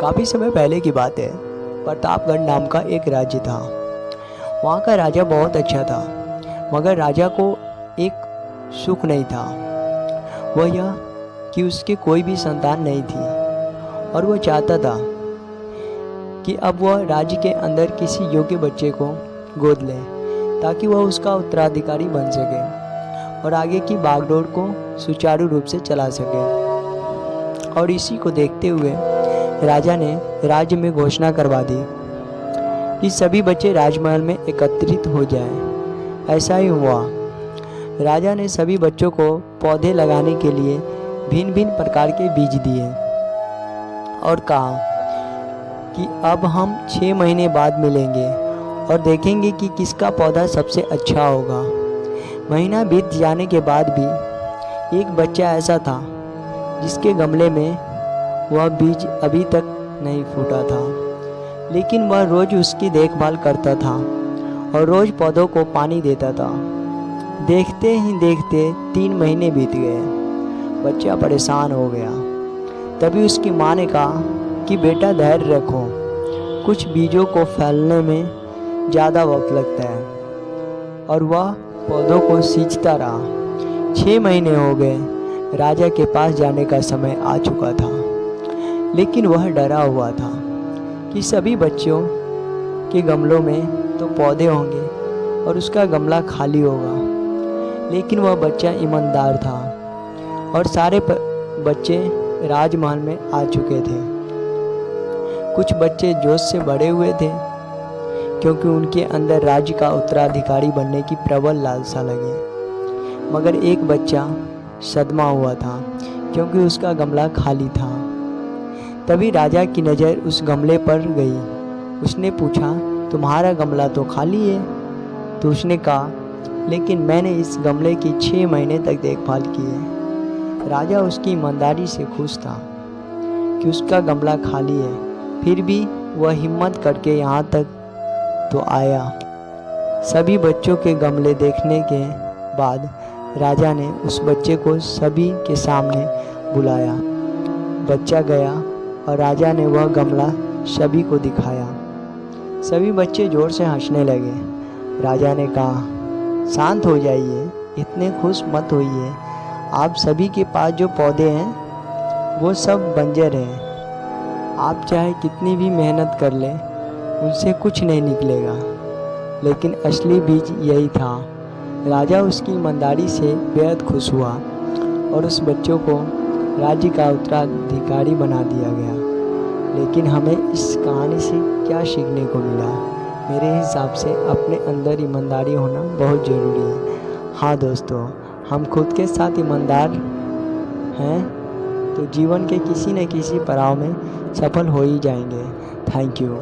काफ़ी समय पहले की बात है। प्रतापगढ़ नाम का एक राज्य था। वहाँ का राजा बहुत अच्छा था, मगर राजा को एक सुख नहीं था। वह यह कि उसके कोई भी संतान नहीं थी और वह चाहता था कि अब वह राज्य के अंदर किसी योग्य बच्चे को गोद ले ताकि वह उसका उत्तराधिकारी बन सके और आगे की बागडोर को सुचारू रूप से चला सके। और इसी को देखते हुए राजा ने राज्य में घोषणा करवा दी कि सभी बच्चे राजमहल में एकत्रित हो जाएं। ऐसा ही हुआ। राजा ने सभी बच्चों को पौधे लगाने के लिए भिन्न भिन्न प्रकार के बीज दिए और कहा कि अब हम 6 महीने बाद मिलेंगे और देखेंगे कि किसका पौधा सबसे अच्छा होगा। महीना बीत जाने के बाद भी एक बच्चा ऐसा था जिसके गमले में वह बीज अभी तक नहीं फूटा था, लेकिन वह रोज़ उसकी देखभाल करता था और रोज़ पौधों को पानी देता था। देखते ही देखते 3 महीने बीत गए। बच्चा परेशान हो गया। तभी उसकी माँ ने कहा कि बेटा धैर्य रखो, कुछ बीजों को फैलने में ज़्यादा वक्त लगता है। और वह पौधों को सींचता रहा। 6 महीने हो गए। राजा के पास जाने का समय आ चुका था, लेकिन वह डरा हुआ था कि सभी बच्चों के गमलों में तो पौधे होंगे और उसका गमला खाली होगा। लेकिन वह बच्चा ईमानदार था और सारे बच्चे राजमहल में आ चुके थे। कुछ बच्चे जोश से भरे हुए थे क्योंकि उनके अंदर राज्य का उत्तराधिकारी बनने की प्रबल लालसा लगी, मगर एक बच्चा सदमा हुआ था क्योंकि उसका गमला खाली था। तभी राजा की नज़र उस गमले पर गई। उसने पूछा, तुम्हारा गमला तो खाली है। तो उसने कहा, लेकिन मैंने इस गमले की 6 महीने तक देखभाल की है। राजा उसकी ईमानदारी से खुश था कि उसका गमला खाली है, फिर भी वह हिम्मत करके यहाँ तक तो आया। सभी बच्चों के गमले देखने के बाद राजा ने उस बच्चे को सभी के सामने बुलाया। बच्चा गया और राजा ने वह गमला सभी को दिखाया। सभी बच्चे ज़ोर से हंसने लगे। राजा ने कहा, शांत हो जाइए, इतने खुश मत होइए। आप सभी के पास जो पौधे हैं वो सब बंजर हैं। आप चाहे कितनी भी मेहनत कर लें, उनसे कुछ नहीं निकलेगा। लेकिन असली बीज यही था। राजा उसकी ईमानदारी से बेहद खुश हुआ और उस बच्चों को राज्य का उत्तराधिकारी बना दिया गया। लेकिन हमें इस कहानी से क्या सीखने को मिला? मेरे हिसाब से अपने अंदर ईमानदारी होना बहुत ज़रूरी है। हाँ दोस्तों, हम खुद के साथ ईमानदार हैं तो जीवन के किसी न किसी पड़ाव में सफल हो ही जाएंगे। Thank you.